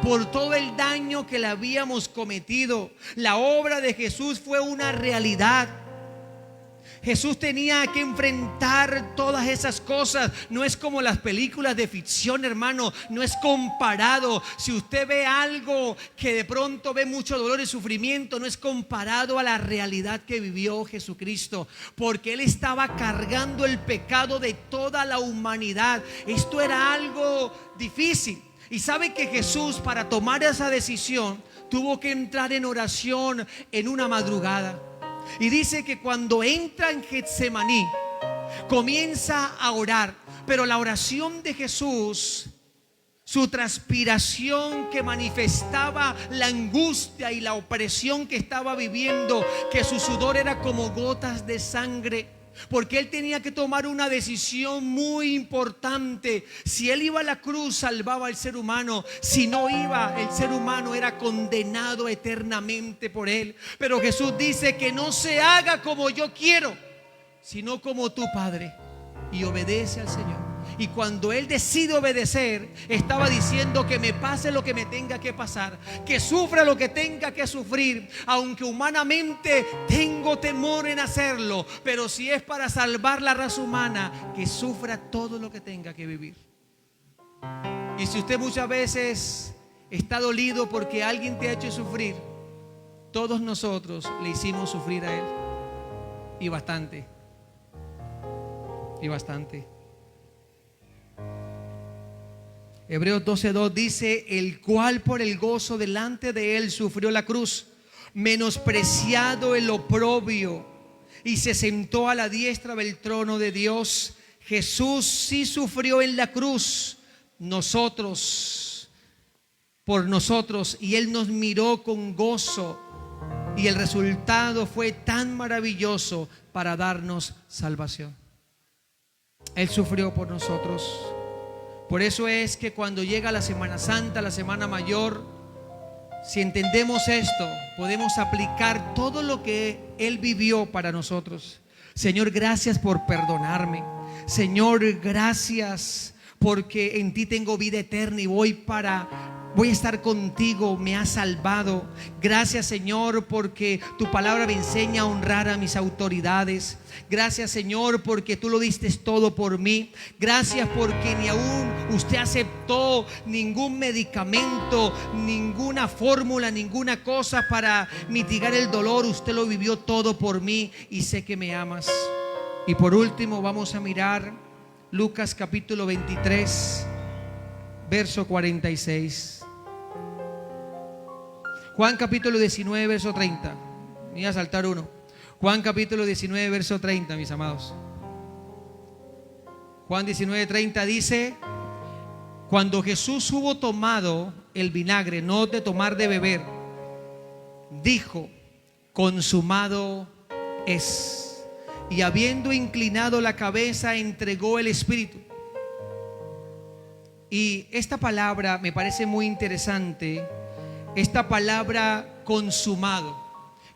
por todo el daño que le habíamos cometido. La obra de Jesús fue una realidad. Jesús tenía que enfrentar todas esas cosas. No es como las películas de ficción, hermano. No es comparado. Si usted ve algo que de pronto ve mucho dolor y sufrimiento, no es comparado a la realidad que vivió Jesucristo, porque Él estaba cargando el pecado de toda la humanidad. Esto era algo difícil. Y sabe que Jesús, para tomar esa decisión, tuvo que entrar en oración en una madrugada. Y dice que cuando entra en Getsemaní, comienza a orar. Pero la oración de Jesús, su transpiración que manifestaba la angustia y la opresión que estaba viviendo, que su sudor era como gotas de sangre, porque Él tenía que tomar una decisión muy importante. Si Él iba a la cruz, salvaba al ser humano. Si no iba, el ser humano era condenado eternamente por Él. Pero Jesús dice que no se haga como yo quiero, sino como tu Padre. Y obedece al Señor. Y cuando Él decide obedecer, estaba diciendo que me pase lo que me tenga que pasar, que sufra lo que tenga que sufrir, aunque humanamente tengo temor en hacerlo, pero si es para salvar la raza humana, que sufra todo lo que tenga que vivir. Y si usted muchas veces está dolido porque alguien te ha hecho sufrir, todos nosotros le hicimos sufrir a Él, y bastante, y bastante. Hebreos 12:2 dice: el cual por el gozo delante de Él sufrió la cruz, menospreciado el oprobio, y se sentó a la diestra del trono de Dios. Jesús sí sufrió en la cruz por nosotros, y Él nos miró con gozo, y el resultado fue tan maravilloso para darnos salvación. Él sufrió por nosotros. Por eso es que cuando llega la Semana Santa, la Semana Mayor, si entendemos esto, podemos aplicar todo lo que Él vivió para nosotros. Señor, gracias por perdonarme. Señor, gracias porque en ti tengo vida eterna y voy a estar contigo, me has salvado. Gracias, Señor, porque tu palabra me enseña a honrar a mis autoridades. Gracias, Señor, porque tú lo diste todo por mí. Gracias porque ni aún usted aceptó ningún medicamento, ninguna fórmula, ninguna cosa para mitigar el dolor. Usted lo vivió todo por mí y sé que me amas. Y por último vamos a mirar Lucas capítulo 23, verso 46. Juan capítulo 19, verso 30. Me voy a saltar uno. Juan capítulo 19, verso 30, mis amados. Juan 19, 30 dice: cuando Jesús hubo tomado el vinagre, no de tomar de beber, dijo: consumado es. Y habiendo inclinado la cabeza, entregó el espíritu. Y esta palabra me parece muy interesante. Esta palabra consumado.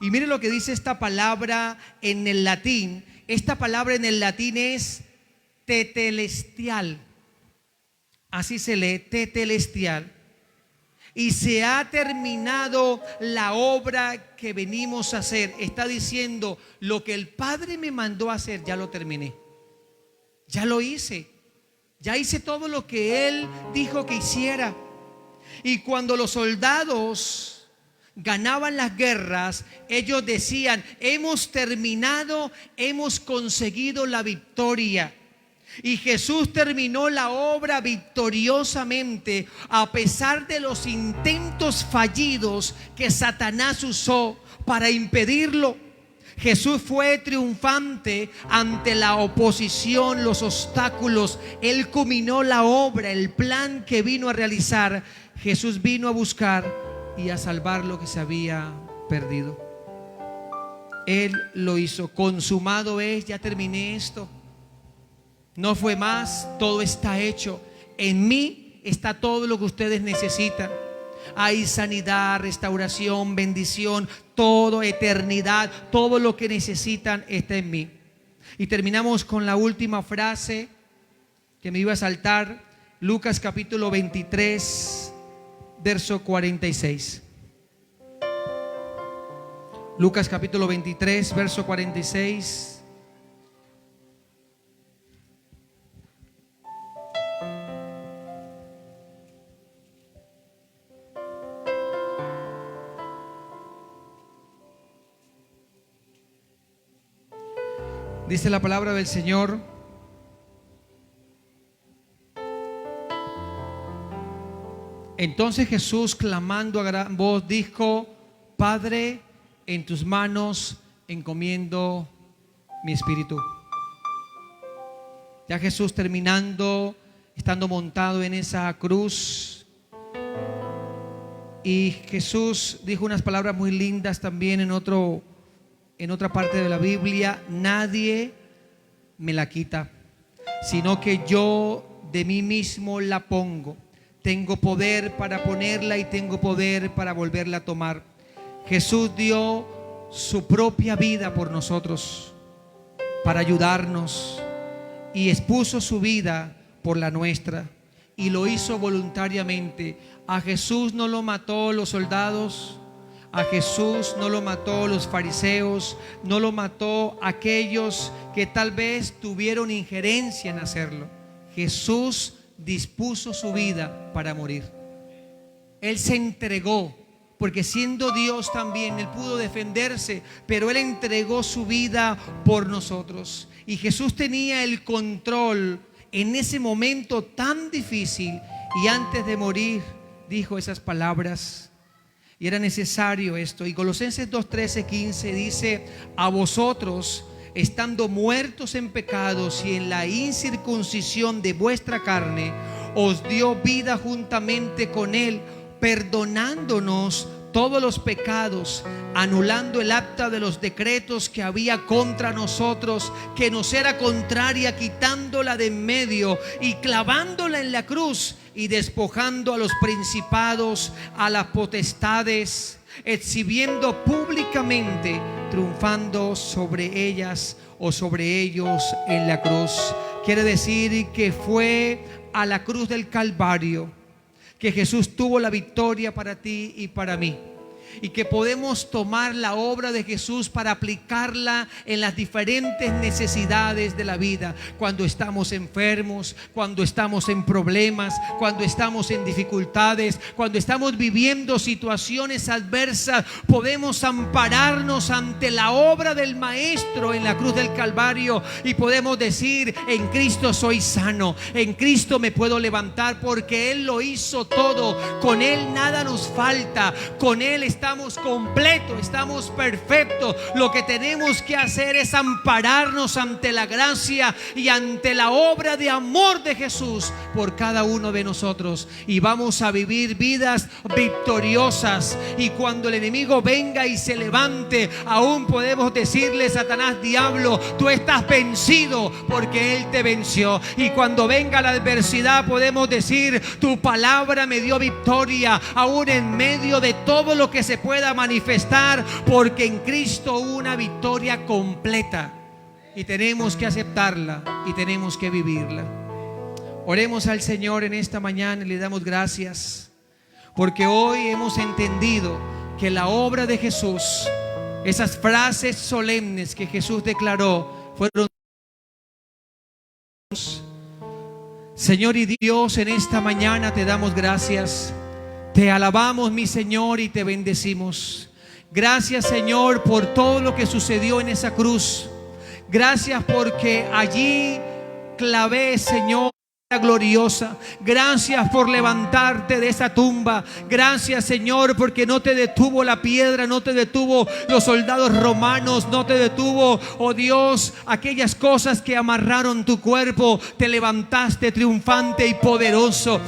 Y mire lo que dice esta palabra en el latín. Esta palabra en el latín es tetelestial. Así se lee, tetelestial. Y se ha terminado la obra que venimos a hacer. Está diciendo: lo que el Padre me mandó a hacer, ya lo terminé. Ya lo hice. Ya hice todo lo que Él dijo que hiciera. Y cuando los soldados ganaban las guerras, ellos decían: hemos terminado, hemos conseguido la victoria. Y Jesús terminó la obra victoriosamente, a pesar de los intentos fallidos que Satanás usó para impedirlo. Jesús fue triunfante ante la oposición, los obstáculos. Él culminó la obra, el plan que vino a realizar. Jesús vino a buscar y a salvar lo que se había perdido. Él lo hizo. Consumado es, ya terminé esto. No fue más, todo está hecho. En mí está todo lo que ustedes necesitan. Hay sanidad, restauración, bendición, todo, eternidad. Todo lo que necesitan está en mí. Y terminamos con la última frase que me iba a saltar. Lucas capítulo 23, verso 46. Lucas capítulo 23, verso 46. Dice la palabra del Señor: entonces Jesús, clamando a gran voz, dijo: Padre, en tus manos encomiendo mi espíritu. Ya Jesús terminando, estando montado en esa cruz, y Jesús dijo unas palabras muy lindas también en otra parte de la Biblia: nadie me la quita, sino que yo de mí mismo la pongo. Tengo poder para ponerla y tengo poder para volverla a tomar. Jesús dio su propia vida por nosotros, para ayudarnos, y expuso su vida por la nuestra, y lo hizo voluntariamente. A Jesús no lo mató los soldados, a Jesús no lo mató los fariseos, no lo mató aquellos que tal vez tuvieron injerencia en hacerlo. Jesús dispuso su vida para morir. Él se entregó, porque siendo Dios también, Él pudo defenderse, pero Él entregó su vida por nosotros. Y Jesús tenía el control en ese momento tan difícil, y antes de morir dijo esas palabras, y era necesario esto. Y Colosenses 2:13-15 dice: a vosotros, estando muertos en pecados y en la incircuncisión de vuestra carne, os dio vida juntamente con Él, perdonándonos todos los pecados, anulando el acta de los decretos que había contra nosotros, que nos era contraria, quitándola de en medio y clavándola en la cruz, y despojando a los principados, a las potestades, exhibiendo públicamente, triunfando sobre ellas o sobre ellos en la cruz. Quiere decir que fue a la cruz del Calvario que Jesús tuvo la victoria para ti y para mí, y que podemos tomar la obra de Jesús para aplicarla en las diferentes necesidades de la vida. Cuando estamos enfermos, cuando estamos en problemas, cuando estamos en dificultades, cuando estamos viviendo situaciones adversas, podemos ampararnos ante la obra del Maestro en la cruz del Calvario, y podemos decir: en Cristo soy sano, en Cristo me puedo levantar, porque Él lo hizo todo, con Él nada nos falta, con Él estamos completos, estamos perfectos. Lo que tenemos que hacer es ampararnos ante la gracia y ante la obra de amor de Jesús por cada uno de nosotros, y vamos a vivir vidas victoriosas. Y cuando el enemigo venga y se levante, aún podemos decirle: Satanás, diablo, tú estás vencido, porque Él te venció. Y cuando venga la adversidad, podemos decir: tu palabra me dio victoria, aún en medio de todo lo que se pueda manifestar, porque en Cristo hubo una victoria completa, y tenemos que aceptarla y tenemos que vivirla. Oremos al Señor en esta mañana y le damos gracias, porque hoy hemos entendido que la obra de Jesús, esas frases solemnes que Jesús declaró, fueron. Señor y Dios, en esta mañana te damos gracias, te alabamos, mi Señor, y te bendecimos. Gracias, Señor, por todo lo que sucedió en esa cruz. Gracias porque allí clavé, Señor, gloriosa. Gracias por levantarte de esa tumba. Gracias, Señor, porque no te detuvo la piedra, no te detuvo los soldados romanos, no te detuvo, oh Dios, aquellas cosas que amarraron tu cuerpo. Te levantaste triunfante y poderoso.